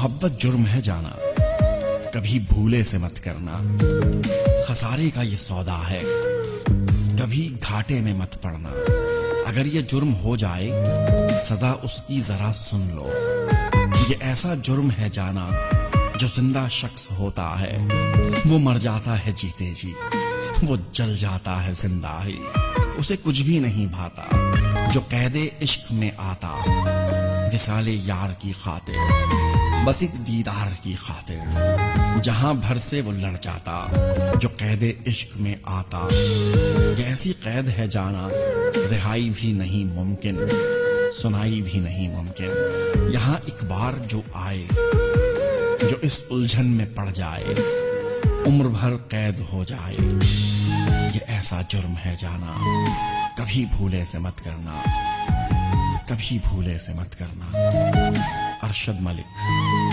محبت جرم ہے جانا، کبھی بھولے سے مت کرنا، خسارے کا یہ سودا ہے، کبھی گھاٹے میں مت پڑنا، اگر یہ جرم ہو جائے سزا اس کی ذرا سن لو، یہ ایسا جرم ہے جانا جو زندہ شخص ہوتا ہے وہ مر جاتا ہے جیتے جی، وہ جل جاتا ہے زندہ ہی، اسے کچھ بھی نہیں بھاتا جو قید عشق میں آتا، وصال یار کی خاطر، بس ایک دیدار کی خاطر، جہاں بھر سے وہ لڑ جاتا جو قید عشق میں آتا، یہ ایسی قید ہے جانا رہائی بھی نہیں ممکن، سنائی بھی نہیں ممکن، یہاں ایک بار جو آئے جو اس الجھن میں پڑ جائے عمر بھر قید ہو جائے، یہ ایسا جرم ہے جانا کبھی بھولے سے مت کرنا، کبھی بھولے سے مت کرنا۔ ارشد ملک۔